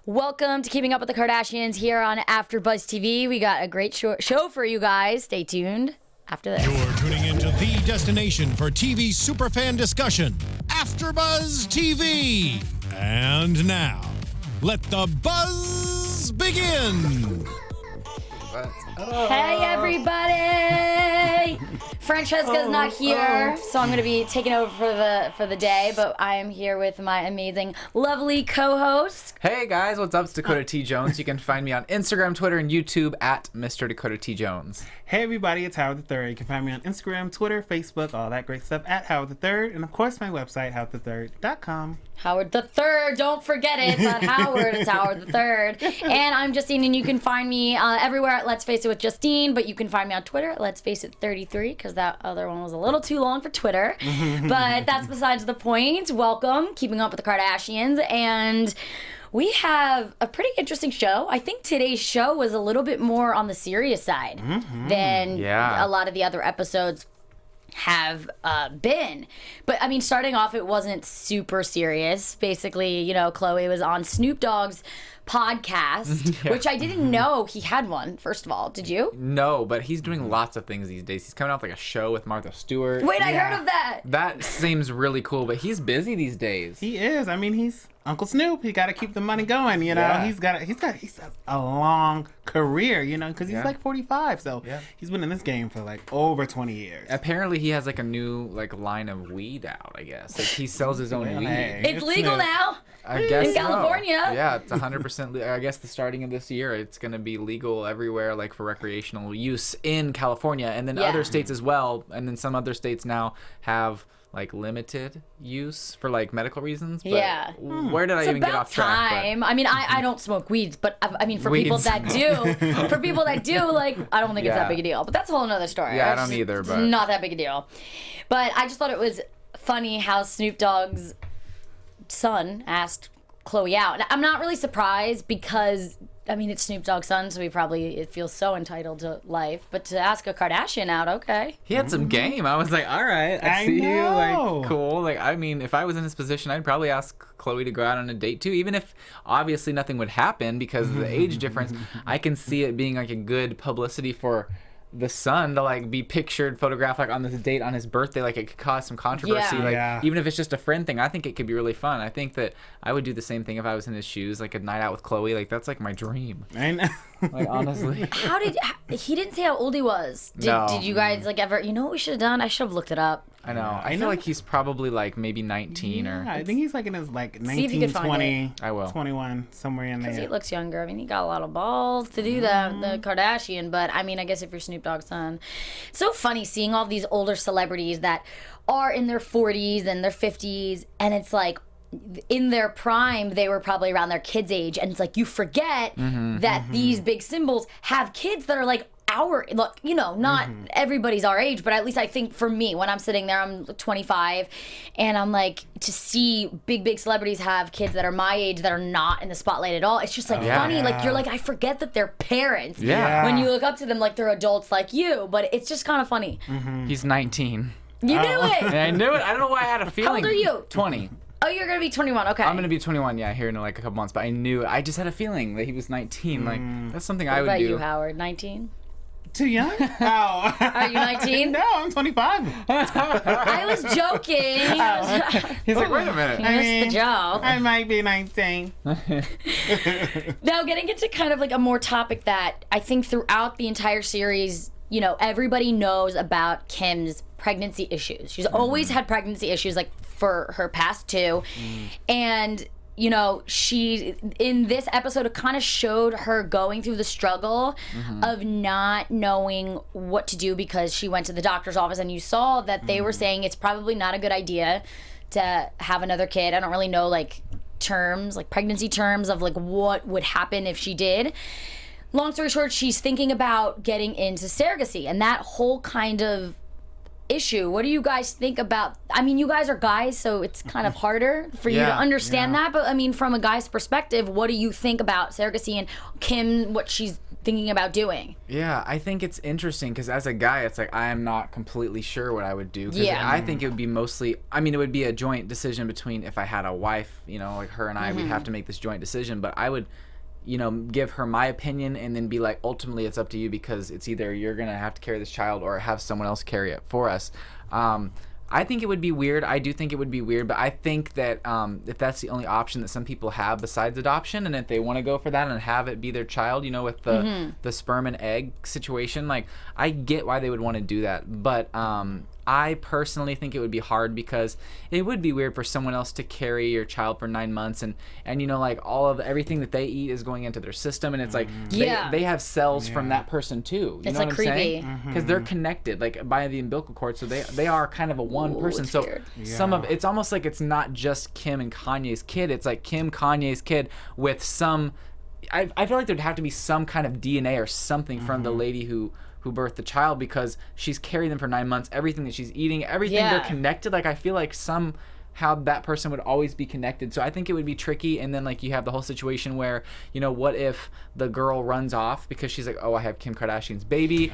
Welcome to Keeping Up with the Kardashians here on AFTERBUZZ TV. We got a great show for you guys. Stay tuned after this. You're tuning into the destination for TV superfan discussion, AFTERBUZZ TV. And now, let the buzz begin. Hey, everybody! Francesca's not here, so I'm going to be taking over for the day, but I am here with my amazing, lovely co-host. Hey guys, what's up? It's Dakota T. Jones. You can find me on Instagram, Twitter, and YouTube at Mr. Dakota T. Jones. Hey everybody, it's Howard III. You can find me on Instagram, Twitter, Facebook, all that great stuff at Howard III, and of course my website, howardthird.com. Howard the Third, don't forget it. It's not Howard, it's Howard the Third. And I'm Justine, and you can find me everywhere at Let's Face It with Justine, but you can find me on Twitter at Let's Face It 33, because that other one was a little too long for Twitter. But that's besides the point. Welcome, Keeping Up with the Kardashians, and we have a pretty interesting show. I think today's show was a little bit more on the serious side than a lot of the other episodes have been. But I mean, starting off, it wasn't super serious. Basically, you know, Khloe was on Snoop Dogg's podcast, which I didn't know he had one, first of all. Did you? No, but he's doing lots of things these days. He's coming off like a show with Martha Stewart. Wait, I heard of that. That seems really cool, but he's busy these days. He is. I mean, he's Uncle Snoop. He got to keep the money going, you know. Yeah. He's got a long career, you know, because he's like 45, so he's been in this game for like over 20 years. Apparently, he has like a new like line of weed out. I guess like he sells his own weed. Hey, It's legal now. I guess in California. So. Yeah, it's 100%. I guess the starting of this year, it's going to be legal everywhere, like for recreational use in California, and then other states as well. And then some other states now have like limited use for like medical reasons. But where did I even get off track? Time. I mean, I don't smoke weeds, but I mean, for people that do, like, I don't think it's that big a deal. But that's a whole other story. Yeah, I don't either. But not that big a deal. But I just thought it was funny how Snoop Dogg's son asked Khloe out. I'm not really surprised because, I mean, it's Snoop Dogg's son, so it feels so entitled to life. But to ask a Kardashian out, okay. He had some game. I was like, all right, I see you. Like, cool. Like, I mean, if I was in his position, I'd probably ask Khloe to go out on a date too, even if obviously nothing would happen because of the age difference. I can see it being like a good publicity for the son to like be pictured, photographed like on this date on his birthday. Like it could cause some controversy. Even if it's just a friend thing, I think it could be really fun. I think that I would do the same thing if I was in his shoes, like a night out with Khloe. Like that's like my dream. I know. Like honestly. He didn't say how old he was. Did you guys like ever, you know what we should have done? I should have looked it up. I know. I feel like he's probably like maybe 19 or. I think he's like in his like 19, 20, I will. 21, somewhere in there. Because he looks younger. I mean, he got a lot of balls to do that, the Kardashian. But I mean, I guess if you're Snoop Dogg's son, it's so funny seeing all these older celebrities that are in their 40s and their 50s, and it's like in their prime they were probably around their kids' age, and it's like you forget that these big symbols have kids that are like look, you know, not everybody's our age, but at least I think for me, when I'm sitting there, I'm 25, and I'm like, to see big celebrities have kids that are my age that are not in the spotlight at all, it's just like funny. Like you're like, I forget that they're parents. When you look up to them like they're adults like you, but it's just kind of funny. He's 19. You knew it. I knew it. I don't know why I had a feeling. How old are you? 20. Oh, you're gonna be 21. Okay. I'm gonna be 21. Yeah, here in like a couple months. But I knew. I just had a feeling that he was 19. Like that's something I would do. What about you, Howard? 19? Too young? Oh. Are you 19? No, I'm 25. I was joking. He's like, wait a minute. I missed the joke. I might be 19. Now, getting into kind of like a more topic that I think throughout the entire series, you know, everybody knows about Kim's pregnancy issues. She's always had pregnancy issues, like for her past two. And you know, she, in this episode, it kind of showed her going through the struggle of not knowing what to do because she went to the doctor's office, and you saw that they were saying it's probably not a good idea to have another kid. I don't really know, like, terms, like pregnancy terms of, like, what would happen if she did. Long story short, she's thinking about getting into surrogacy, and that whole kind of issue. What do you guys think about? I mean, you guys are guys, so it's kind of harder for you to understand that. But I mean, from a guy's perspective, what do you think about surrogacy and Kim, what she's thinking about doing. Yeah, I think it's interesting because as a guy, it's like I am not completely sure what I would do. 'Cause I think it would be mostly, I mean, it would be a joint decision between if I had a wife, you know, like her and I, we'd have to make this joint decision. But I would, you know, give her my opinion and then be like, ultimately, it's up to you because it's either you're going to have to carry this child or have someone else carry it for us. I think it would be weird. I do think it would be weird, but I think that if that's the only option that some people have besides adoption, and if they want to go for that and have it be their child, you know, with the sperm and egg situation, like I get why they would want to do that, but I personally think it would be hard because it would be weird for someone else to carry your child for 9 months and you know, like all of everything that they eat is going into their system, and it's like they have cells from that person too. You it's know like what I'm creepy saying? Because they're connected like by the umbilical cord, so they are kind of a one person. So some of it's almost like it's not just Kim and Kanye's kid. It's like Kim, Kanye's kid with some. I feel like there'd have to be some kind of DNA or something from the lady who birthed the child because she's carried them for 9 months. Everything that she's eating, everything, they're connected. Like I feel like somehow that person would always be connected. So I think it would be tricky. And then like you have the whole situation where, you know, what if the girl runs off because she's like, oh, I have Kim Kardashian's baby,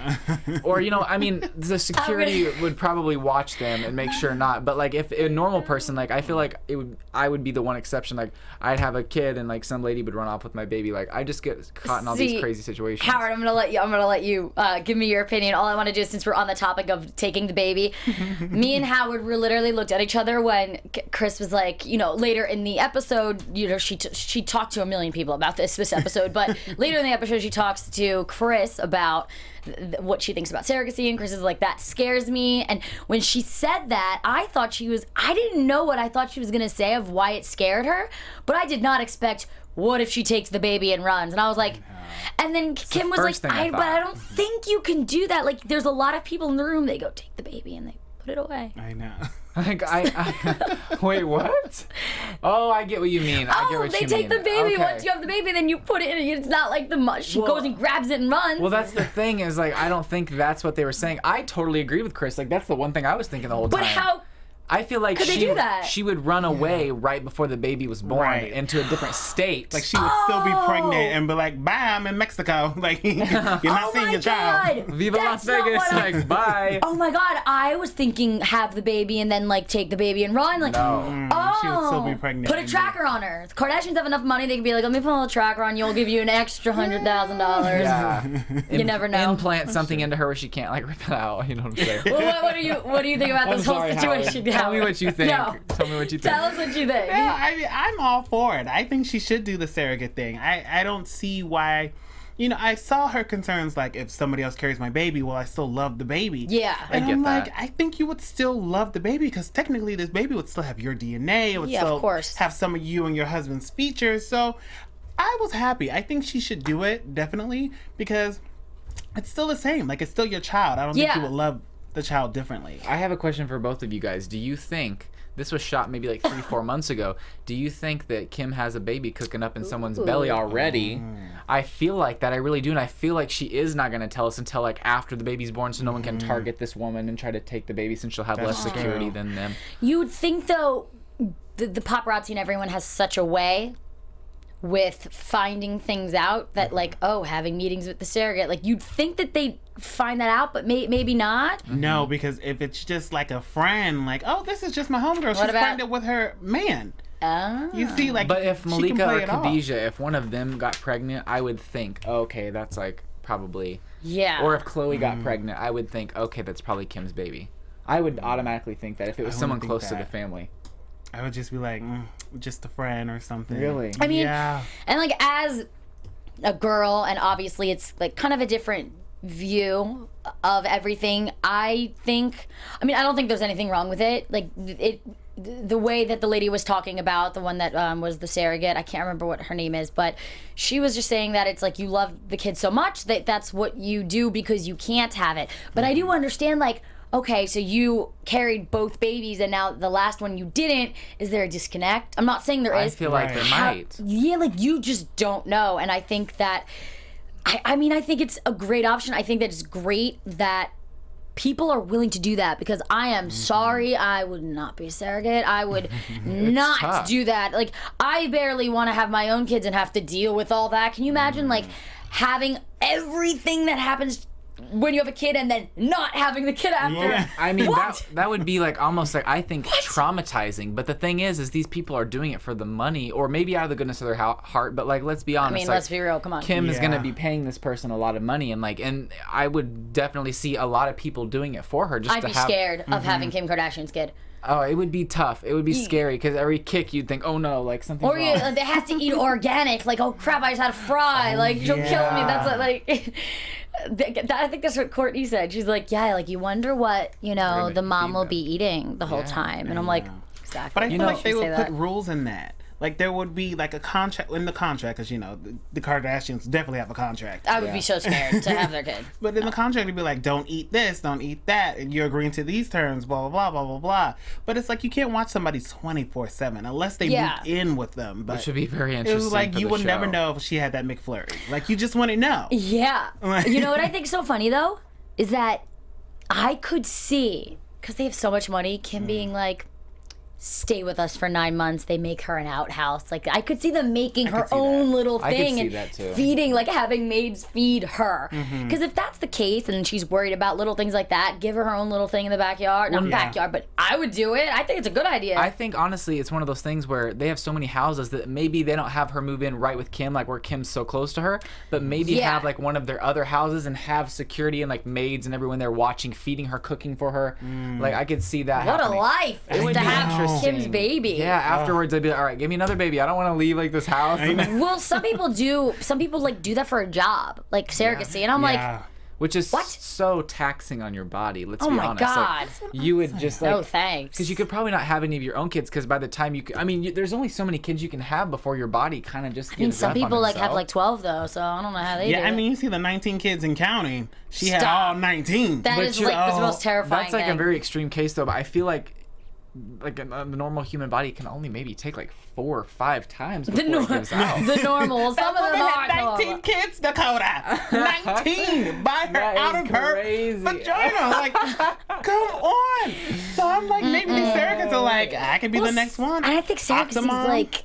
or you know, I mean, the security would probably watch them and make sure not. But like if a normal person, like I feel like I would be the one exception. Like I'd have a kid and like some lady would run off with my baby. Like I just get caught in all these crazy situations. Howard, I'm gonna let you give me your opinion. All I want to do, since we're on the topic of taking the baby, me and Howard were literally looked at each other when Chris was like, you know, later in the episode, you know, she talked to a million people about this episode, but later in the episode she talks to Chris about what she thinks about surrogacy, and Chris is like, that scares me. And when she said that, I didn't know what I thought she was gonna say of why it scared her, but I did not expect, what if she takes the baby and runs? And I was like, and then Kim was like, but I don't think you can do that. Like, there's a lot of people in the room, they go take the baby and they put it away. I know. Like wait, what? Oh, I get what you mean. I get what you mean. They take the baby. Once you have the baby, then you put it in. It's not like she goes and grabs it and runs. Well, that's the thing is like I don't think that's what they were saying. I totally agree with Chris. Like that's the one thing I was thinking the whole time. But how? I feel like she would run away right before the baby was born into a different state. Like she would still be pregnant and be like, bye, I'm in Mexico. Like, you're not seeing your child. Viva Las Vegas. Like, bye. Oh my God. I was thinking have the baby and then like take the baby and run. Like, she would still be pregnant. Put a tracker on her. The Kardashians have enough money, they can be like, let me put a little tracker on you. We'll give you an extra $100,000. Yeah. You never know. Implant something into her where she can't like rip it out. You know what I'm saying? Well, what do you think about this whole situation? Tell me what you think. No. Tell me what you think. Tell us what you think. Yeah, I mean, I'm all for it. I think she should do the surrogate thing. I don't see why. You know, I saw her concerns like, if somebody else carries my baby, will I still love the baby? Yeah. And I get I'm that. like, I think you would still love the baby because technically this baby would still have your DNA. It would still of course. have some of you and your husband's features. So I was happy. I think she should do it, definitely, because it's still the same. Like, it's still your child. I don't think you would love the child differently. I have a question for both of you guys. Do you think, this was shot maybe like 3-4 months ago, do you think that Kim has a baby cooking up in someone's belly already? I feel like that. I really do. And I feel like she is not going to tell us until like after the baby's born, so no one can target this woman and try to take the baby since she'll have less security than them. You would think, though, the paparazzi and everyone has such a way with finding things out that, like, oh, having meetings with the surrogate, like, you'd think that they find that out, but maybe not. No, because if it's just like a friend, like, oh, this is just my homegirl, she's pregnant with her man. You see, like, but if Malika or Khadijah, off. if one of them got pregnant, I would think, okay, that's like probably. Yeah. Or if Khloe got pregnant, I would think, okay, that's probably Kim's baby. I would automatically think that if it was someone close to the family. I would just be like, just a friend or something. Really? I mean, and like as a girl, and obviously it's like kind of a different view of everything. I don't think there's anything wrong with it. Like the way that the lady was talking about, the one that was the surrogate, I can't remember what her name is, but she was just saying that it's like you love the kid so much that that's what you do because you can't have it. But I do understand, like, okay, so you carried both babies and now the last one you didn't. Is there a disconnect? I'm not saying there is. I feel like there might. Yeah, like you just don't know. And I think that, I mean, I think it's a great option. I think that it's great that people are willing to do that because I am sorry, I would not be a surrogate. I would not tough. do that. Like, I barely want to have my own kids and have to deal with all that. Can you imagine, like, having everything that happens when you have a kid and then not having the kid after. Yeah. I mean, What? that would be like almost like, I think, traumatizing. But the thing is these people are doing it for the money, or maybe out of the goodness of their heart. But like, let's be honest. I mean, like, let's be real. Come on. Kim is gonna Yeah. be paying this person a lot of money, and I would definitely see a lot of people doing it for her. Just I'd to be have, scared of having Kim Kardashian's kid. Oh, it would be tough. It would be scary because every kick you'd think, oh no, like something. Or you, they have to eat organic. Like, oh crap, I just had a fry. Like, she'll kill me. That's what, like. I think that's what Courtney said. She's like, yeah, like you wonder what gonna the mom feed will them. be eating the whole time, and I'm like, exactly. But I feel like they She would say put that. rules in that. Like there would be like a contract in the contract, because the Kardashians definitely have a contract. I would be so scared to have their kid. But in the contract, it'd be like, don't eat this, don't eat that, and you're agreeing to these terms, blah, blah, blah, blah, blah, blah. But it's like, you can't watch somebody 24/7 unless they moved in with them. But Which would be very it interesting. was like, for you the would never show. know if she had that McFlurry. Like, you just wouldn't know. Yeah. You know what I think's so funny though is that I could see, because they have so much money, Kim being like, stay with us for 9 months. They make her an outhouse. Like, I could see them making her see own that. little I could thing see and that, too. feeding, like having maids feed her. Because if that's the case and she's worried about little things like that, give her own little thing in the backyard. Not backyard, but I would do it. I think it's a good idea. I think honestly, it's one of those things where they have so many houses that maybe they don't have her move in right with Kim, like where Kim's so close to her, but maybe Yeah. have like one of their other houses and have security and like maids and everyone there watching, feeding her, cooking for her. Like I could see that. What happening. a life would to be have interesting. Kim's baby. Yeah, afterwards they'd be like, all right, give me another baby. I don't want to leave like this house. Well, some people do. Some people like do that for a job, like surrogacy, and I'm like, Yeah. Which is What? so taxing on your body. Let's Oh be my honest. Like, God. you would just like. no thanks. Because you could probably not have any of your own kids. Because by the time there's only so many kids you can have before your body kind of just. I mean, some people like have like 12 though, so I don't know how they do Yeah, I it. mean, you see the 19 kids and counting. She had Stop. all 19. That But is you're- like the most terrifying That's like thing. a very extreme case though. But I feel like a normal human body can only maybe take like 4 or 5 times before it gives out. the normal. Some of That them woman are had 19 normal. kids, Dakota. 19 by her That out is of her crazy. vagina. Like, come on. So I'm like, maybe these surrogates are like, I could be the next one. And I think surrogacy is Optimum. like,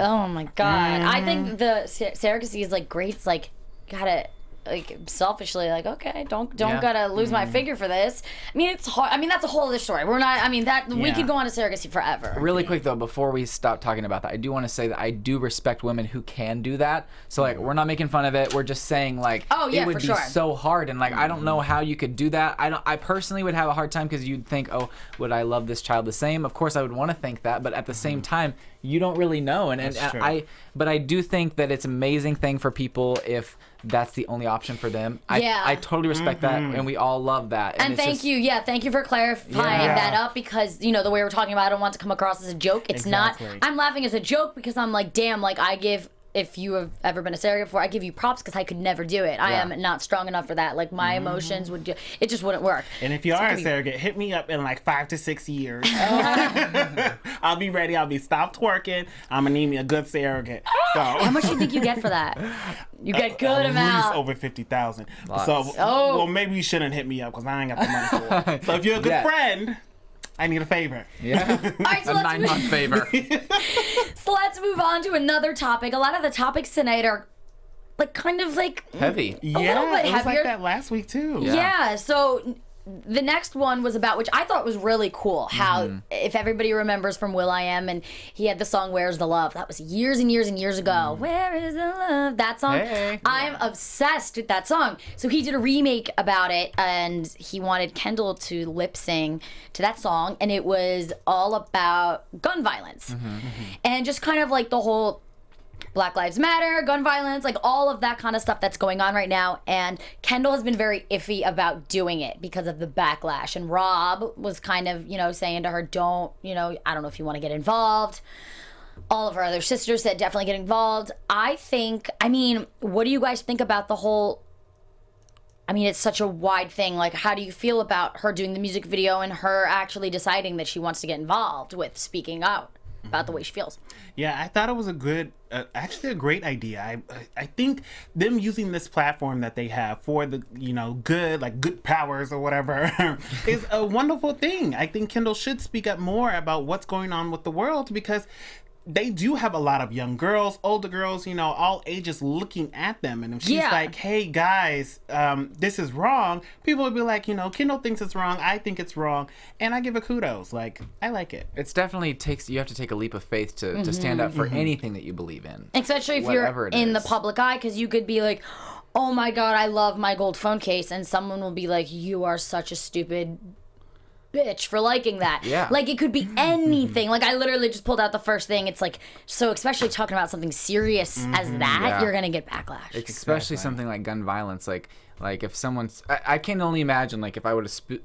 oh my god. I think the surrogacy is like great. It's like, gotta like selfishly like, okay, don't Yeah. gotta lose my finger for this. I mean, it's hard. I mean, that's a whole other story. We're not. I mean, that we Yeah. could go on to surrogacy forever. Really quick though, before we stop talking about that, I do want to say that I do respect women who can do that. So like, we're not making fun of it. We're just saying like, Oh, yeah, it would for be sure. so hard, and like, I don't know how you could do that. I personally would have a hard time because you'd think, oh, would I love this child the same? Of course, I would want to think that, but at the same time, you don't really know. And That's true. I do think that it's an amazing thing for people if that's the only option for them. Yeah. I totally respect that, and we all love that. And it's thank just- you. Yeah, thank you for clarifying Yeah. that up, because, the way we're talking about it, I don't want it to come across as a joke. It's Exactly. not. I'm laughing as a joke because I'm like, damn, like if you have ever been a surrogate before, I give you props because I could never do it. I Yeah. am not strong enough for that. Like, my emotions it just wouldn't work. And if you So are it a could be- surrogate, hit me up in like 5 to 6 years. I'll be ready. I'll be stopped twerking. I'm gonna need me a good surrogate. So How much do you think you get for that? You get good at least amount. over 50,000. Lots. So Oh. well, maybe you shouldn't hit me up because I ain't got the money for it. So if you're a good Yeah. friend, I need a favor. Yeah. All right, so A 9-month favor. let's move on to another topic. A lot of the topics tonight are like kind of like Heavy. little bit Yeah, it was heavier. like that last week too. Yeah. So the next one was about, which I thought was really cool, how if everybody remembers from Will.i.am, and he had the song "Where's the Love." That was years and years and years ago. Where is the love? That song. Hey. I'm obsessed with that song. So he did a remake about it, and he wanted Kendall to lip sing to that song, and it was all about gun violence, and just kind of like the whole Black Lives Matter, gun violence, like all of that kind of stuff that's going on right now. And Kendall has been very iffy about doing it because of the backlash. And Rob was kind of, saying to her, don't, I don't know if you want to get involved. All of her other sisters said definitely get involved. I mean, what do you guys think about the whole, it's such a wide thing. Like, how do you feel about her doing the music video and her actually deciding that she wants to get involved with speaking out about the way she feels? Yeah, I thought it was actually a great idea. I think them using this platform that they have for the, good powers or whatever is a wonderful thing. I think Kendall should speak up more about what's going on with the world, because they do have a lot of young girls, older girls, you know, all ages looking at them. And if she's like, hey, guys, this is wrong, people would be like, you know, Kendall thinks it's wrong. I think it's wrong. And I give it kudos. Like, I like it. It's definitely you have to take a leap of faith to stand up for anything that you believe in. Especially if you're in the public eye, because you could be like, oh my God, I love my gold phone case. And someone will be like, you are such a stupid bitch for liking that. Yeah. Like, it could be anything. Like, I literally just pulled out the first thing. It's like, so especially talking about something serious as that, you're going to get backlash. Especially something like gun violence. Like if someone's, I can only imagine, like, if I would have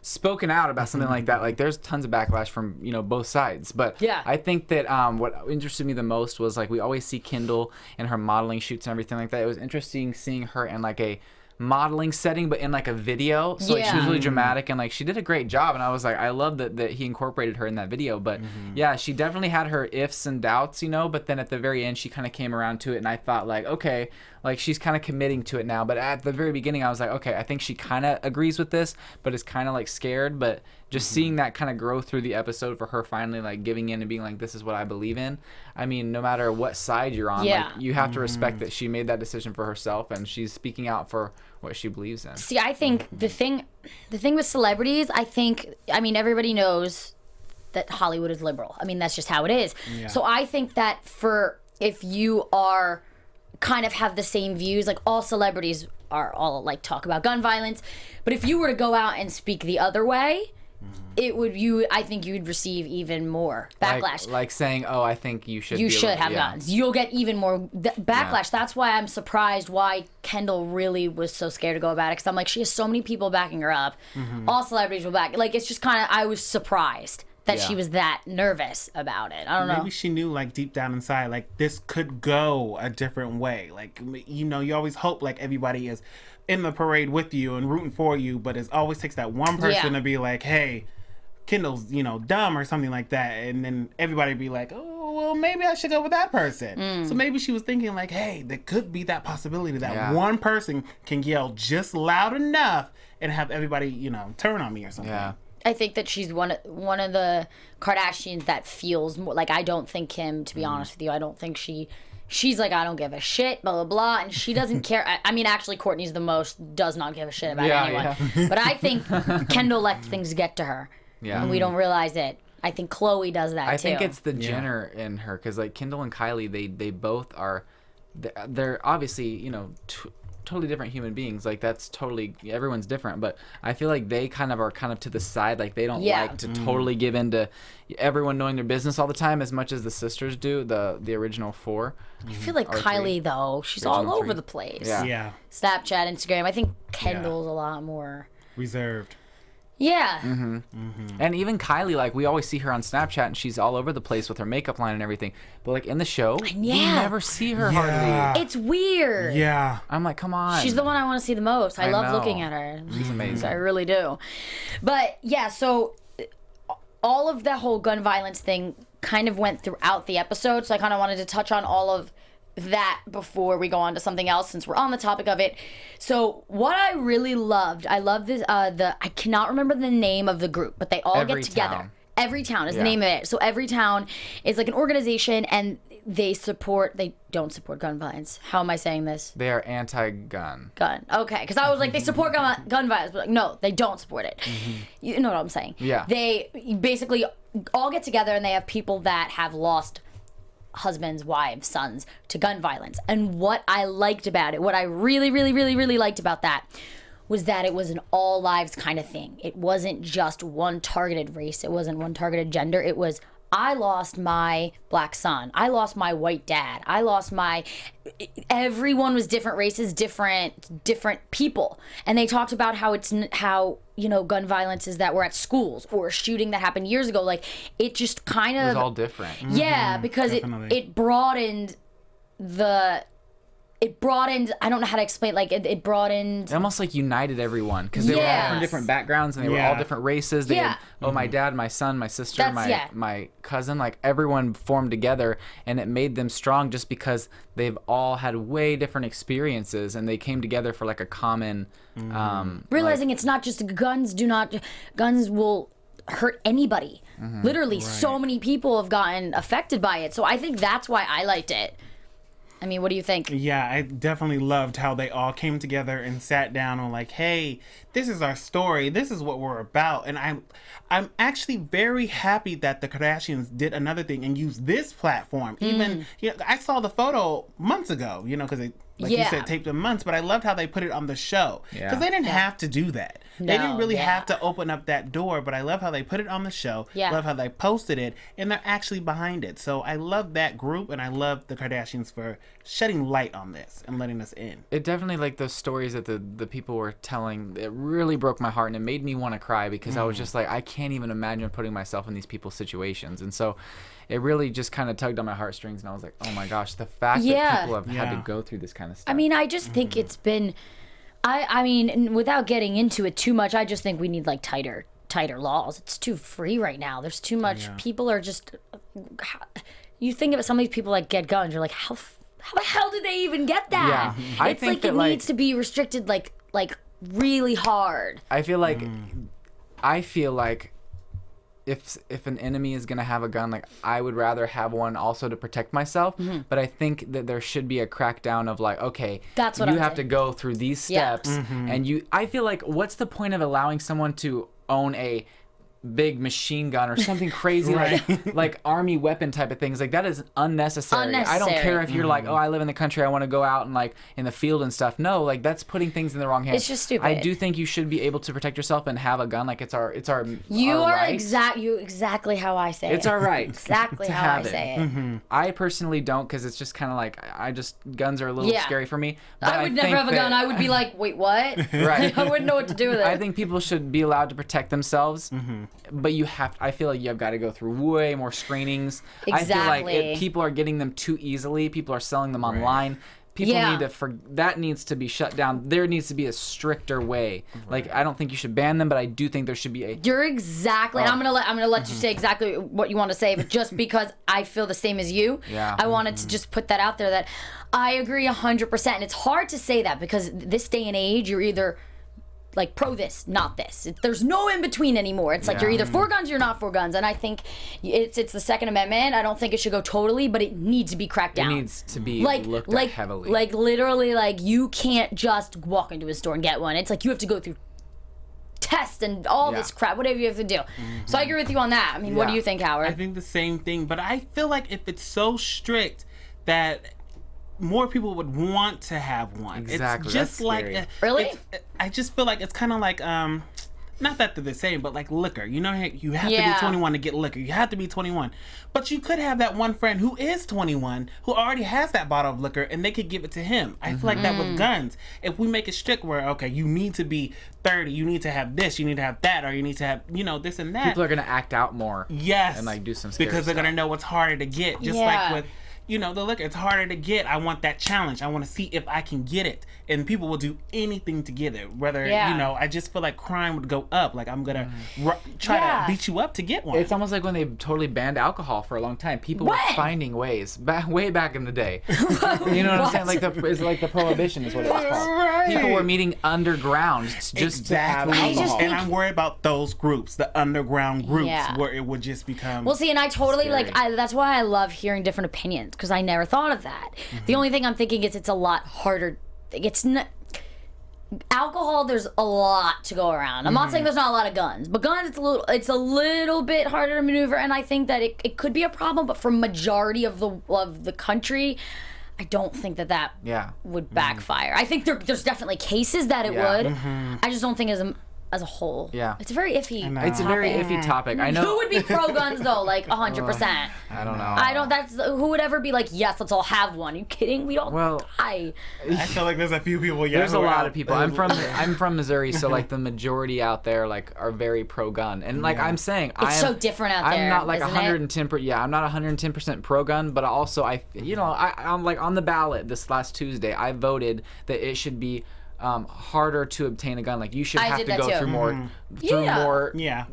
spoken out about something like that, like, there's tons of backlash from, you know, both sides. But I think that what interested me the most was, like, we always see Kendall in her modeling shoots and everything like that. It was interesting seeing her in, like, a modeling setting, but in like a video. So like she was really dramatic, and like she did a great job, and I was like, I love that he incorporated her in that video. But yeah, she definitely had her ifs and doubts, you know, but then at the very end she kind of came around to it, and I thought like, okay, like she's kind of committing to it now. But at the very beginning I was like, okay, I think she kind of agrees with this, but is kind of like scared. But just seeing that kind of grow through the episode for her finally like giving in and being like, this is what I believe in. I mean, no matter what side you're on, like, you have to respect that she made that decision for herself, and she's speaking out for what she believes in. See, I think the thing with celebrities, I mean, everybody knows that Hollywood is liberal. I mean, that's just how it is. Yeah. So I think that if you are kind of have the same views, like all celebrities are all like talk about gun violence, but if you were to go out and speak the other way, I think you would receive even more backlash. Like saying, "Oh, I think you should have guns." You'll get even more backlash. Yeah. That's why I'm surprised why Kendall really was so scared to go about it. Because I'm like, she has so many people backing her up. All celebrities will back. Like, it's just kind of, I was surprised that she was that nervous about it. I don't know. Maybe she knew, like, deep down inside, like, this could go a different way. Like, you know, you always hope like everybody is in the parade with you and rooting for you, but it always takes that one person to be like, hey, Kendall's, you know, dumb or something like that, and then everybody be like, oh, well, maybe I should go with that person. So maybe she was thinking like, hey, there could be that possibility that one person can yell just loud enough and have everybody, you know, turn on me or something. Yeah. I think that she's one of the Kardashians that feels more like, I don't think Kim, to be honest with you, I don't think she's like, I don't give a shit, blah, blah, blah. And she doesn't care. I mean, actually, Kourtney's the most does not give a shit about anyone. Yeah. But I think Kendall lets things get to her. Yeah. And we don't realize it. I think Khloe does that, too. I think it's the Jenner in her. Because, like, Kendall and Kylie, they both are... They're obviously, you know... totally different human beings. Like, that's totally... Everyone's different. But I feel like they kind of are kind of to the side. Like, they don't like to totally give in to everyone knowing their business all the time as much as the sisters do, the original four. I feel like Kylie, though, she's all over the place. Yeah. Snapchat, Instagram. I think Kendall's a lot more... reserved. Yeah. And even Kylie, like, we always see her on Snapchat, and she's all over the place with her makeup line and everything. But, like, in the show, we never see her hardly. It's weird. Yeah. I'm like, come on. She's the one I want to see the most. I love looking at her. She's amazing. I really do. But, yeah, so all of that whole gun violence thing kind of went throughout the episode, so I kind of wanted to touch on all of that before we go on to something else, since we're on the topic of it. So what I really loved, I love this, I cannot remember the name of the group, but they all get together. Every Town is the name of it. So Every Town is like an organization, and they don't support gun violence. How am I saying this? They are anti-gun. Okay, because I was like, they support gun violence, but like, no, they don't support it. You know what I'm saying? Yeah. They basically all get together, and they have people that have lost husbands, wives, sons to gun violence. And what I liked about it, what I really, really, really, really liked about that, was that it was an all lives kind of thing. It wasn't just one targeted race. It wasn't one targeted gender. It was, I lost my black son. I lost my white dad. Everyone was different races, different people. And they talked about how, you know, gun violence is that we're at schools, or a shooting that happened years ago. Like, it just kind of... It was all different. Yeah, because it broadened I don't know how to explain, like, it broadened... It almost, like, united everyone, because they were all from different backgrounds, and they were all different races. They had, my dad, my son, my sister, my cousin, like, everyone formed together, and it made them strong just because they've all had way different experiences, and they came together for, like, a common... Realizing it's not just guns will hurt anybody. Literally, so many people have gotten affected by it. So I think that's why I liked it. I mean, what do you think? Yeah, I definitely loved how they all came together and sat down and like, hey, this is our story. This is what we're about. And I'm actually very happy that the Kardashians did another thing and used this platform. Even, I saw the photo months ago, because they, like you said, taped them months, but I loved how they put it on the show. Because they didn't have to do that. They didn't really have to open up that door, but I love how they put it on the show. Love how they posted it, and they're actually behind it. So I love that group, and I love the Kardashians for shedding light on this and letting us in. It definitely, like, those stories that the people were telling, it really broke my heart, and it made me want to cry because I was just like, I can't even imagine putting myself in these people's situations. And so it really just kind of tugged on my heartstrings, and I was like, oh my gosh, the fact that people have had to go through this kind of stuff. I mean, I just think it's been... I mean, without getting into it too much, I just think we need like tighter laws. It's too free right now. There's too much. People are just. You think of some of these people like get guns. You're like, how the hell did they even get that? Yeah, It's like it needs to be restricted like really hard. I feel like if an enemy is gonna have a gun, like I would rather have one also to protect myself. But I think that there should be a crackdown of like, okay, that's what you have to go through these steps, and I feel like what's the point of allowing someone to own a big machine gun or something crazy like army weapon type of things? Like that is unnecessary. I don't care if you're like, oh, I live in the country, I want to go out and like in the field and stuff. No, like that's putting things in the wrong hands. It's just stupid. I do think you should be able to protect yourself and have a gun. Like it's our you our are right. exactly how I say it. It's our right. Exactly how I say it. I personally don't, because it's just kind of like guns are a little scary for me. But I would never have a gun. I would be like, wait, what? Right. I wouldn't know what to do with it. I think people should be allowed to protect themselves, but I feel like you've got to go through way more screenings. Exactly. I feel like people are getting them too easily. People are selling them online. People need to that needs to be shut down. There needs to be a stricter way. Like I don't think you should ban them, but I do think there should be a. You're exactly. And I'm gonna let you say exactly what you want to say, but just because I feel the same as you, I wanted to just put that out there that I agree 100%. And it's hard to say that because this day and age, you're either like pro this, not this. There's no in between anymore. It's like you're either for guns, or you're not for guns. And I think it's the Second Amendment. I don't think it should go totally, but it needs to be cracked down. It needs to be looked at heavily. Like literally, like you can't just walk into a store and get one. It's like you have to go through tests and all this crap, whatever you have to do. So I agree with you on that. I mean, what do you think, Howard? I think the same thing, but I feel like if it's so strict that more people would want to have one. Exactly. It's just like really. I just feel like it's kind of like not that they're the same, but like liquor. You know, you have to be 21 to get liquor. You have to be 21. But you could have that one friend who is 21 who already has that bottle of liquor and they could give it to him. I feel like that with guns. If we make it strict where, okay, you need to be 30, you need to have this, you need to have that, or you need to have, this and that. People are going to act out more. Yes. And like do some scary because they're going to know what's harder to get. Just like with the liquor, it's harder to get. I want that challenge. I want to see if I can get it. And people will do anything to get it. Whether, I just feel like crime would go up. Like, I'm going to try to beat you up to get one. It's almost like when they totally banned alcohol for a long time. People were finding ways, way back in the day. You know what I'm saying? It's like the prohibition is what it was called. Right. People were meeting underground just to have alcohol. And I'm worried about those groups, the underground groups, where it would just become Well, see, and I totally, that's why I love hearing different opinions. Because I never thought of that. The only thing I'm thinking is it's a lot harder. It's not alcohol. There's a lot to go around. I'm not saying there's not a lot of guns, but guns it's a little bit harder to maneuver. And I think that it could be a problem. But for majority of the country, I don't think that would backfire. I think there's definitely cases that it would. I just don't think as a whole. Yeah. It's a very iffy topic. It's a very iffy topic. I know. Who would be pro guns though? Like 100%. I don't know. Who would ever be like, yes, let's all have one? Are you kidding? We don't die. I feel like there's a few people. There's a lot of people. I'm from Missouri, so like the majority out there like are very pro gun, and like I'm saying, it's so different out there. I'm not like 110%. Yeah, I'm not 110% pro gun, but also I'm like on the ballot this last Tuesday. I voted that it should be harder to obtain a gun. Like you should have to go through more I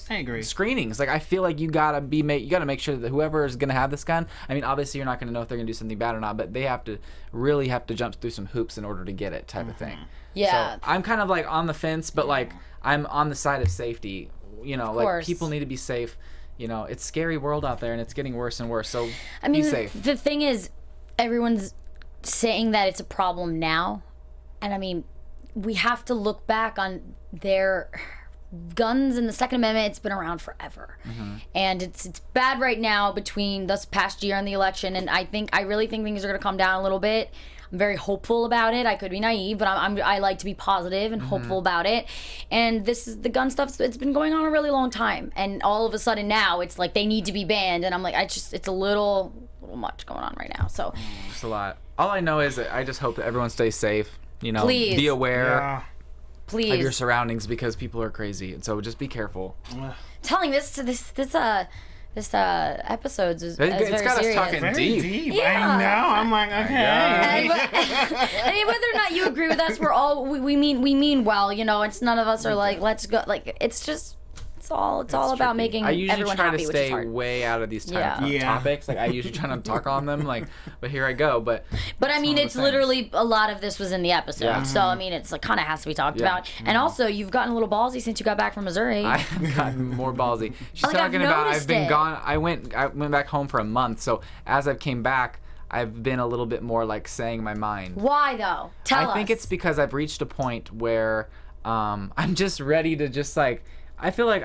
agree. screenings. Like I feel like you gotta make sure that whoever is gonna have this gun, I mean obviously you're not gonna know if they're gonna do something bad or not, but they have to jump through some hoops in order to get it type of thing. So I'm kind of like on the fence, but like I'm on the side of safety. Like people need to be safe. you know, it's a scary world out there and it's getting worse and worse. So I mean, be safe. The thing is, everyone's saying that it's a problem now. And I mean, we have to look back on their guns and the Second Amendment. It's been around forever. And it's bad right now between this past year and the election. And I really think things are going to come down a little bit. I'm very hopeful about it. I could be naive, but I like to be positive and hopeful about it. And this is the gun stuff. It's been going on a really long time, and all of a sudden now it's like they need to be banned. And I'm like, it's a little much going on right now. So it's a lot. All I know is that I just hope that everyone stays safe. You know, Please. be aware please of your surroundings because people are crazy, and so just be careful. Telling this episodes is very It's got us serious. talking Very deep. Yeah. I know. I'm like, okay. And, I mean, whether or not you agree with us, we mean well. You know, it's none of us are like, let's go. Like, it's all about making I usually everyone try happy, to which is stay hard. way out of these Yeah. topics. Like I usually try not to talk on them. Like, but here I go. But I mean, one of it's those literally a lot of this was in the episode, Yeah. so I mean, it's like kind of has to be talked Yeah. about. And also, you've gotten a little ballsy since you got back from Missouri. I've gotten more ballsy. She's Like, I've talking about noticed I've been it. gone. I went back home for a month. So as I came back, I've been a little bit more like saying my mind. Why though? Tell us. I think it's because I've reached a point where I'm just ready to just like I feel like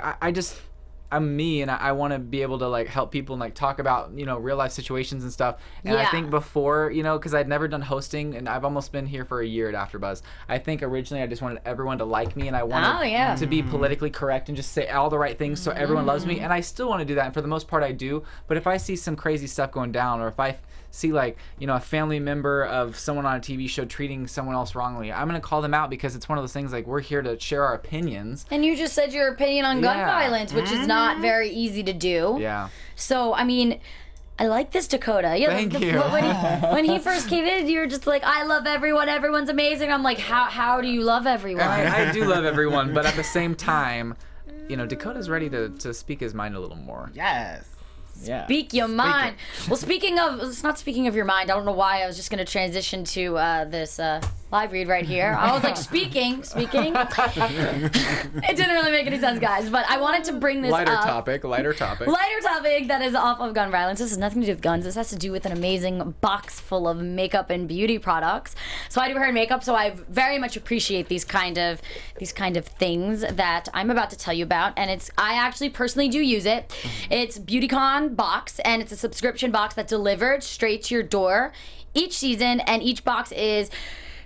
I'm me and I want to be able to like help people and like talk about, you know, real life situations and stuff. And I Yeah. think before, you know, because I'd never done hosting and I've almost been here for a year at AfterBuzz. I think originally I just wanted everyone to like me and I wanted to be politically correct and just say all the right things so everyone loves me. And I still want to do that. And for the most part I do. But if I see some crazy stuff going down or if I see like, you know, a family member of someone on a TV show treating someone else wrongly, I'm going to call them out because it's one of those things like we're here to share our opinions. And you just said your opinion on gun Yeah. violence, which is not very easy to do. Yeah. So, I mean, I like this, Dakota. Yeah, Thank you. When he first came in, you were just like, I love everyone. Everyone's amazing. I'm like, how do you love everyone? I do love everyone, but at the same time, you know, Dakota's ready to speak his mind a little more. Yes. Yeah. Speak your mind. Well, speaking of your mind, I don't know why I was just going to transition to this live read right here. I was like, speaking. It didn't really make any sense, guys, but I wanted to bring this Lighter up. topic. Lighter topic that is off of gun violence. This has nothing to do with guns. This has to do with an amazing box full of makeup and beauty products. So I do hair and makeup, so I very much appreciate these kind of things that I'm about to tell you about. And I actually personally do use it. It's BeautyCon box, and it's a subscription box that's delivered straight to your door each season, and each box is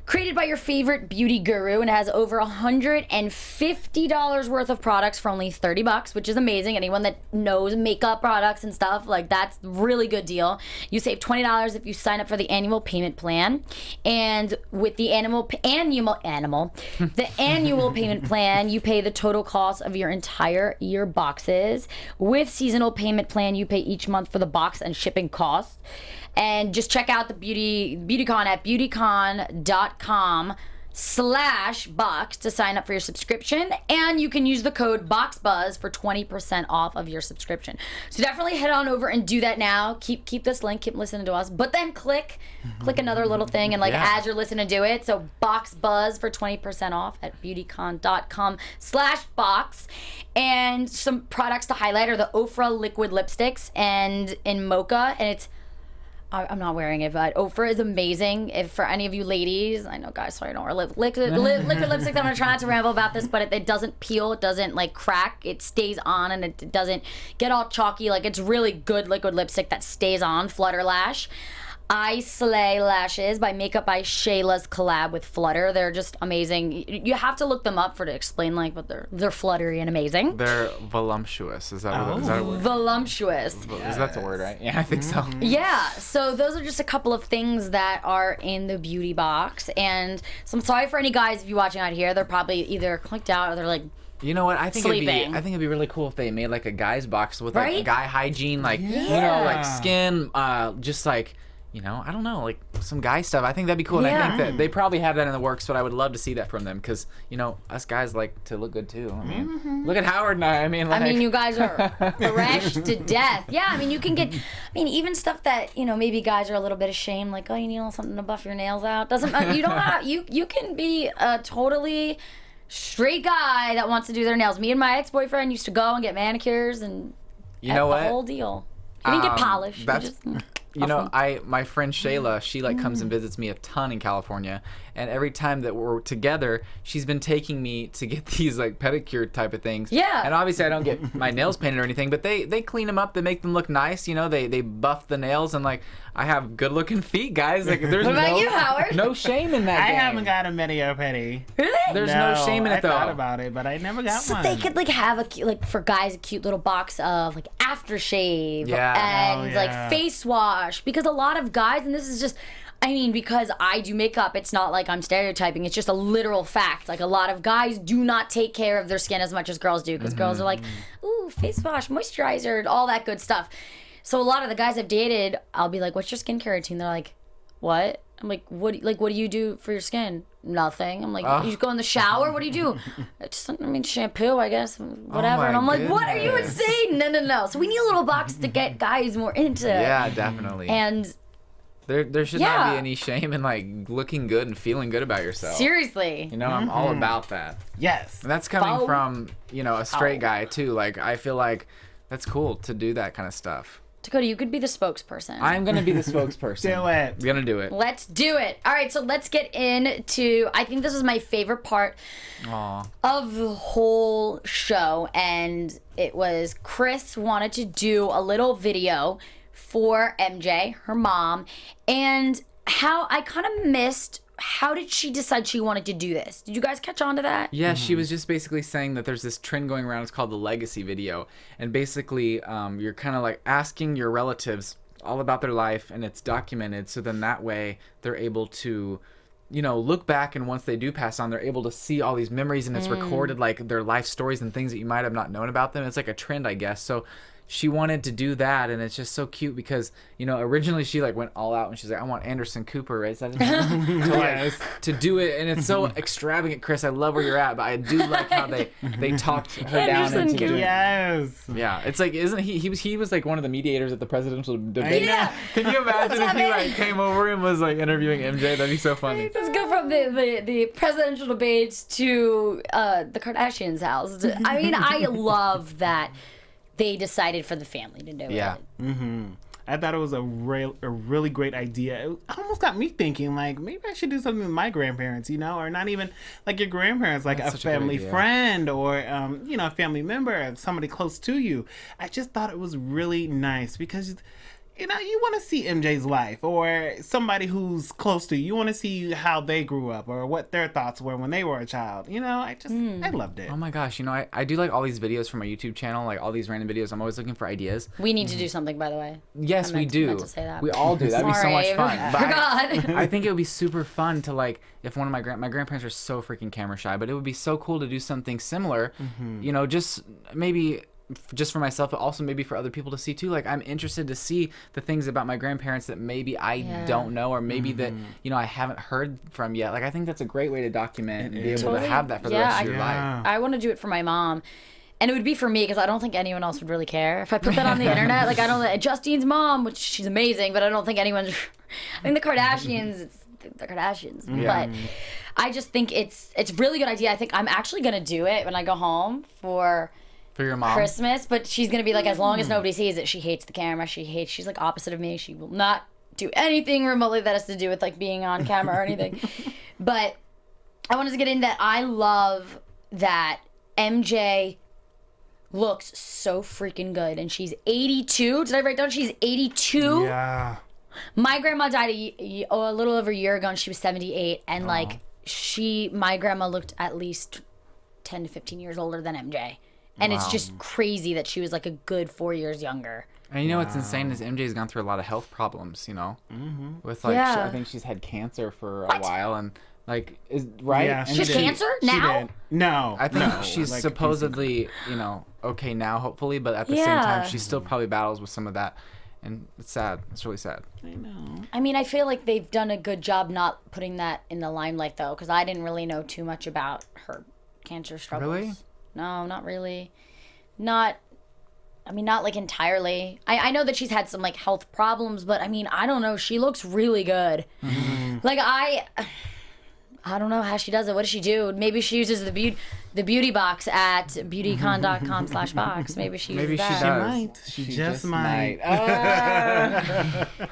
created by your favorite beauty guru, and it has over $150 worth of products for only $30, which is amazing. Anyone that knows makeup products and stuff, like that's a really good deal. You save $20 if you sign up for the annual payment plan. And with the annual payment plan, you pay the total cost of your entire year boxes. With seasonal payment plan, you pay each month for the box and shipping costs. And just check out the BeautyCon at beautycon.com/box to sign up for your subscription. And you can use the code BOXBUZZ for 20% off of your subscription. So definitely head on over and do that now. Keep this link, keep listening to us. But then click another little thing and as you're listening to do it. So BOXBUZZ for 20% off at beautycon.com/box. And some products to highlight are the Ofra liquid lipsticks and in mocha, and I'm not wearing it, but Ofra is amazing. If for any of you ladies, I know guys, sorry, I don't wear liquid lipstick. I'm gonna try not to ramble about this, but it doesn't peel, it doesn't like crack, it stays on, and it doesn't get all chalky. Like it's really good liquid lipstick that stays on. Flutter Lash. I Slay Lashes by Makeup by Shayla's collab with Flutter. They're just amazing. You have to look them up to explain but they're fluttery and amazing. They're voluptuous. Is that a word? Voluptuous. Is that the word, right? Yeah, I think so. Yeah, so those are just a couple of things that are in the beauty box. And so I'm sorry for any guys if you're watching out here. They're probably either clicked out or they're like, you know what? I think sleeping. it'd be really cool if they made like a guy's box with like Right? guy hygiene, like you know, like skin, just like. You know, I don't know, like some guy stuff. I think that'd be cool. And I think that they probably have that in the works, but I would love to see that from them because, you know, us guys like to look good too. I mean, look at Howard and I. I mean, you guys are fresh to death. Yeah, I mean, you can get, even stuff that, maybe guys are a little bit ashamed, like, oh, you need something to buff your nails out. You can be a totally straight guy that wants to do their nails. Me and my ex-boyfriend used to go and get manicures and You know what? The whole deal. You didn't get polished. You know, my friend Shayla, she like comes and visits me a ton in California, and every time that we're together, she's been taking me to get these like pedicure type of things. Yeah. And obviously I don't get my nails painted or anything, but they clean them up, they make them look nice, you know, they buff the nails, and like I have good looking feet, guys. Like there's What about you, Howard? no shame in that. I game. haven't got a mani or pedi. Really? There's no shame in it though. I thought about it, but I never got So one. they could like have a cute, like for guys, a cute little box of like aftershave Yeah. and Oh, like yeah. face wash, because a lot of guys, and this is just, I mean, because I do makeup, it's not like I'm stereotyping, it's just a literal fact. Like a lot of guys do not take care of their skin as much as girls do, because girls are like, ooh, face wash, moisturizer, all that good stuff. So a lot of the guys I've dated, I'll be like, what's your skincare routine? They're like, what? I'm like, what do you do for your skin? Nothing. I'm like, you just go in the shower? What do you do? Just, I mean, shampoo, I guess, whatever. my And I'm like, what are you goodness. insane? No. So we need a little box to get guys more into. Yeah, definitely. And there should not Yeah. be any shame in like looking good and feeling good about yourself. seriously. You know, I'm all about that. Yes. And that's coming Follow- from, you know, a straight guy too. Like I feel like that's cool to do that kind of stuff. Dakota, you could be the spokesperson. I'm gonna be the spokesperson. Do it. I'm gonna do it. Let's do it. All right, so let's get into, I think this was my favorite part Aw. of the whole show, and it was Chris wanted to do a little video for MJ, her mom, and how I kind of missed, how did she decide she wanted to do this? Did you guys catch on to that? Yeah, she was just basically saying that there's this trend going around. It's called the legacy video, and basically, you're kind of like asking your relatives all about their life, and it's documented. So then that way, they're able to, you know, look back, and once they do pass on, they're able to see all these memories, and it's recorded like their life stories and things that you might have not known about them. It's like a trend, I guess. So she wanted to do that, and it's just so cute because, you know, originally she like went all out and she's like, I want Anderson Cooper, right? Is that his name? Yes. To do it, and it's so extravagant. Chris, I love where you're at, but I do like how they talked her down Anderson into Cooper. doing it. Yes. Yeah, it's like, isn't he was like one of the mediators at the presidential debate. Yeah. Can you imagine if he like came over and was like interviewing MJ? That'd be so funny. Let's go from the presidential debates to the Kardashians' house. I mean, I love that they decided for the family to do Yeah. it. I thought it was a really great idea. It almost got me thinking, like, maybe I should do something with my grandparents, you know, or not even like your grandparents, like That's a such a good family idea. friend or, you know, a family member, somebody close to you. I just thought it was really nice because, you know, you want to see MJ's life or somebody who's close to you. You want to see how they grew up or what their thoughts were when they were a child. You know, I loved it. Oh my gosh, you know, I do like all these videos from my YouTube channel, like all these random videos. I'm always looking for ideas. We need to do something, by the way. Yes, I we do. meant to say that. We all do. That'd be so much Sorry, fun. I But forgot. I think it would be super fun to like, if one of my grandparents are so freaking camera shy, but it would be so cool to do something similar, you know, just maybe just for myself, but also maybe for other people to see too. Like, I'm interested to see the things about my grandparents that maybe I don't know, or maybe that, you know, I haven't heard from yet. Like, I think that's a great way to document and be able to have that for the rest of your life. I want to do it for my mom. And it would be for me because I don't think anyone else would really care if I put that on the internet. Like, I don't, Justine's mom, which she's amazing, but I don't think anyone's, I think the Kardashians, it's the Kardashians. Yeah. But I just think it's a really good idea. I think I'm actually going to do it when I go home for your mom. Christmas, but she's going to be like, as long as nobody sees it, she hates the camera. She's like opposite of me. She will not do anything remotely that has to do with like being on camera or anything. But I wanted to get in that I love that MJ looks so freaking good, and she's 82. Did I write down she's 82? Yeah. My grandma died a little over a year ago, and she was 78, and like my grandma looked at least 10 to 15 years older than MJ. And it's just crazy that she was like a good 4 years younger. And you know what's insane is MJ's gone through a lot of health problems, you know? With like, Yeah. I think she's had cancer for a while, and like, right? Yeah, And She has cancer She now? did. No. I think no, she's like, supposedly, you know, okay now, hopefully, but at the same Yeah. time, she still probably battles with some of that. And it's sad. It's really sad. I know. I mean, I feel like they've done a good job not putting that in the limelight, though, because I didn't really know too much about her cancer struggles. Really? No, not really. Not like entirely. I know that she's had some like health problems, but I mean, I don't know. She looks really good. Like I don't know how she does it. What does she do? Maybe she uses the the beauty box at beautycon.com/box. Maybe she uses that. She does. She just might.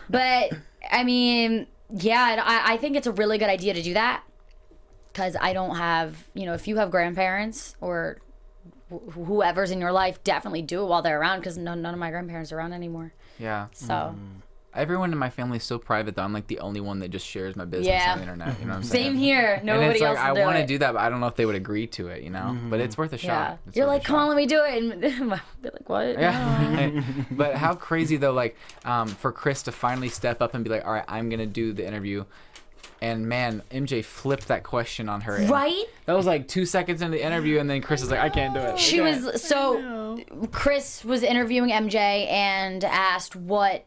But I mean, yeah, I think it's a really good idea to do that, because I don't have, if you have grandparents or whoever's in your life, definitely do it while they're around, because none of my grandparents are around anymore. Yeah. So. Everyone in my family is so private, though. I'm like the only one that just shares my business on the internet. You know what I'm saying? Same here. Nobody and it's else like, will I want to it. do that, but I don't know if they would agree to it, But it's worth a shot. Yeah. It's You're worth a like, come on, shot. let me do it. And I'll be like, what? Yeah. But how crazy, though, like, for Chris to finally step up and be like, all right, I'm going to do the interview. And, man, MJ flipped that question on her. Right? That was like 2 seconds into the interview, and then Chris was like, I can't do it. She was, so Chris was interviewing MJ and asked what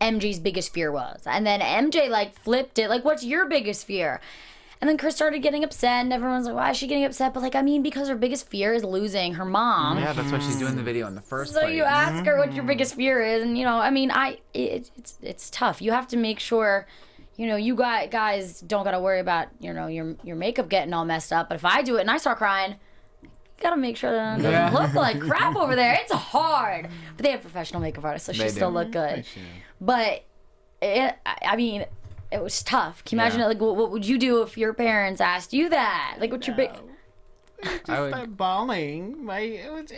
MJ's biggest fear was. And then MJ, like, flipped it. Like, what's your biggest fear? And then Chris started getting upset, and everyone's like, why is she getting upset? But, like, I mean, because her biggest fear is losing her mom. Yeah, that's why she's doing the video in the first So place. you ask her what your biggest fear is, and, I mean, it's tough. You have to make sure, you guys don't got to worry about, your makeup getting all messed up. But if I do it and I start crying, you got to make sure that it doesn't look like crap over there. It's hard. But they have professional makeup artists, so she still look good. But, I mean, it was tough. Can you imagine it? Like, what would you do if your parents asked you that? Like, what's your big... Just started bawling. Like, it was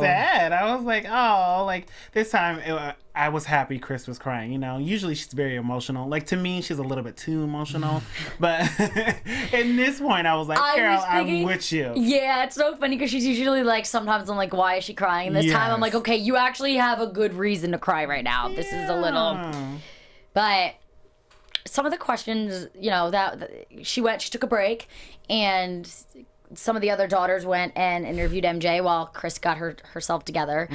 sad. I was like, oh, like this time I was happy Chris was crying. Usually she's very emotional. Like, to me, she's a little bit too emotional. But in this point, I was like, girl, I'm with you. Yeah, it's so funny because she's usually like, sometimes I'm like, why is she crying? And this time I'm like, okay, you actually have a good reason to cry right now. This is a little... But some of the questions, that she took a break, and some of the other daughters went and interviewed MJ while Chris got herself together.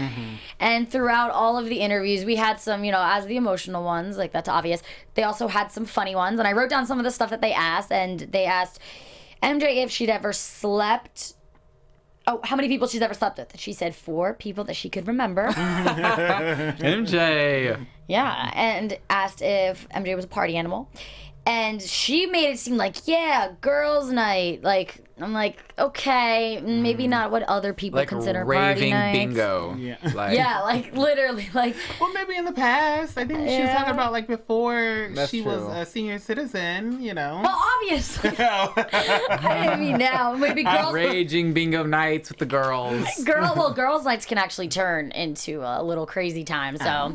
And throughout all of the interviews, we had some, as the emotional ones, like, that's obvious. They also had some funny ones, and I wrote down some of the stuff that they asked, and they asked MJ if she'd ever slept... Oh, how many people she's ever slept with? She said 4 people that she could remember. MJ! Yeah, and asked if MJ was a party animal. And she made it seem like, yeah, girls' night. Like, I'm like, okay, maybe not what other people consider party nights. Raving bingo. Yeah. Like literally, like. Well, maybe in the past. I think she was talking about, like, before she was a senior citizen, Well, obviously. I mean, now maybe girls. Raging bingo nights with the girls. Girls' nights can actually turn into a little crazy time. So.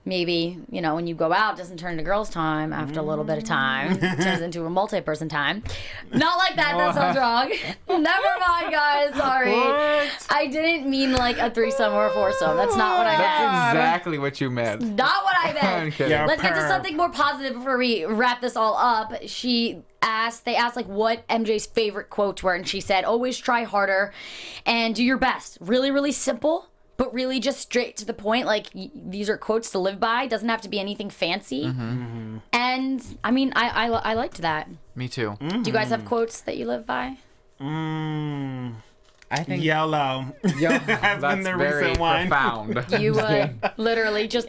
Maybe, when you go out, it doesn't turn into girls' time after a little bit of time. It turns into a multi-person time. Not like that, that sounds wrong. Never mind, guys, sorry. What? I didn't mean like a threesome or a foursome. That's not what I meant. That's exactly what you meant. Not what I meant. Okay. Let's get to something more positive before we wrap this all up. They asked like what MJ's favorite quotes were, and she said, always try harder and do your best. Really, really simple. But really just straight to the point. Like, these are quotes to live by. Doesn't have to be anything fancy. And, I mean, I liked that. Me too. Do you guys have quotes that you live by? I think YOLO. that's been the very recent one. profound. You would literally just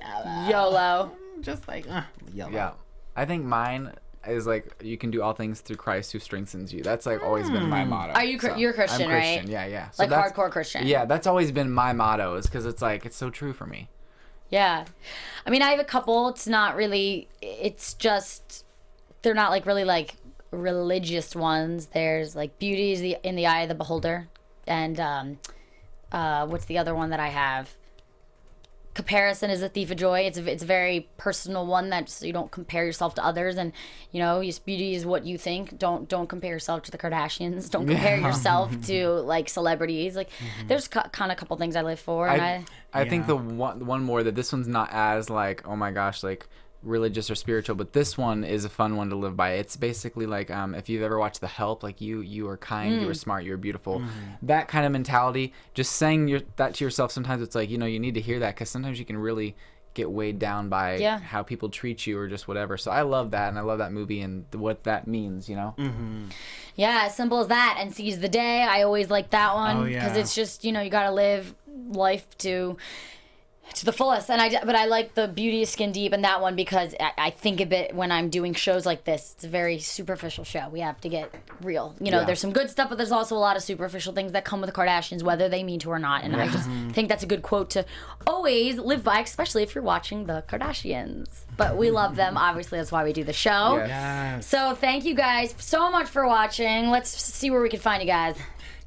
YOLO. Just like, YOLO. Yeah. I think mine is like, you can do all things through Christ who strengthens you. That's like always been my motto. Are you you're Christian, I'm right? Christian, yeah. So like hardcore Christian. Yeah, that's always been my motto, is because it's like, it's so true for me. Yeah. I mean, I have a couple. It's not really, it's just, they're not like really like religious ones. There's like beauty is in the eye of the beholder. And what's the other one that I have? Comparison is a thief of joy. It's a very personal one that so you don't compare yourself to others, and beauty is what you think. Don't compare yourself to the Kardashians. Don't compare yourself to like celebrities. Like there's kind of a couple things I live for. And I think the one more that this one's not as like, oh my gosh, like religious or spiritual, but this one is a fun one to live by. It's basically like, if you've ever watched The Help, like you are kind, you are smart, you are beautiful, that kind of mentality. Just saying that to yourself, sometimes it's like, you need to hear that, because sometimes you can really get weighed down by how people treat you or just whatever. So I love that, and I love that movie and what that means, Yeah, as simple as that. And Seize the Day, I always like that one because it's just, you gotta live life to to the fullest. But I like the Beauty is Skin Deep and that one because I think of it when I'm doing shows like this. It's a very superficial show. We have to get real. You know, there's some good stuff, but there's also a lot of superficial things that come with the Kardashians, whether they mean to or not. And I just think that's a good quote to always live by, especially if you're watching the Kardashians. But we love them. Obviously, that's why we do the show. Yes. So thank you guys so much for watching. Let's see where we can find you guys.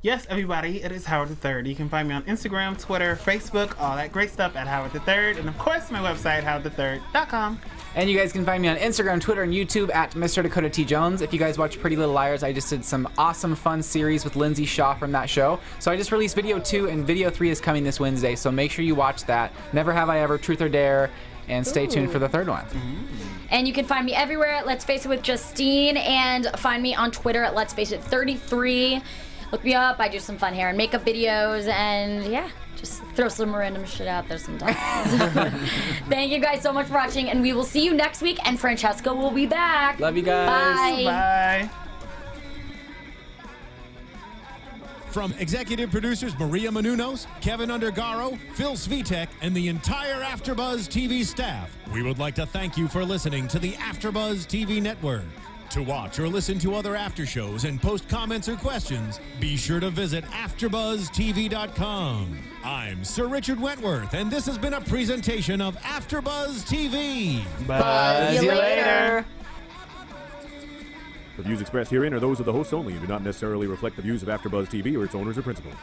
Yes, everybody, it is Howard III. You can find me on Instagram, Twitter, Facebook, all that great stuff at Howard III. And of course, my website, howardthird.com. And you guys can find me on Instagram, Twitter, and YouTube at Mr. Dakota T. Jones. If you guys watch Pretty Little Liars, I just did some awesome, fun series with Lindsay Shaw from that show. So I just released video 2, and video 3 is coming this Wednesday. So make sure you watch that. Never Have I Ever, Truth or Dare, and stay tuned for the third one. And you can find me everywhere at Let's Face It with Justine, and find me on Twitter at Let's Face It 33. Look me up. I do some fun hair and makeup videos, and yeah, just throw some random shit out there sometimes. Thank you guys so much for watching, and we will see you next week. And Francesca will be back. Love you guys. Bye. Bye. From executive producers Maria Menounos, Kevin Undergaro, Phil Svitek, and the entire AfterBuzz TV staff, we would like to thank you for listening to the AfterBuzz TV network. To watch or listen to other after shows and post comments or questions, be sure to visit AfterBuzzTV.com. I'm Sir Richard Wentworth, and this has been a presentation of AfterBuzz TV. Buzz you later. The views expressed herein are those of the hosts only and do not necessarily reflect the views of AfterBuzz TV or its owners or principals.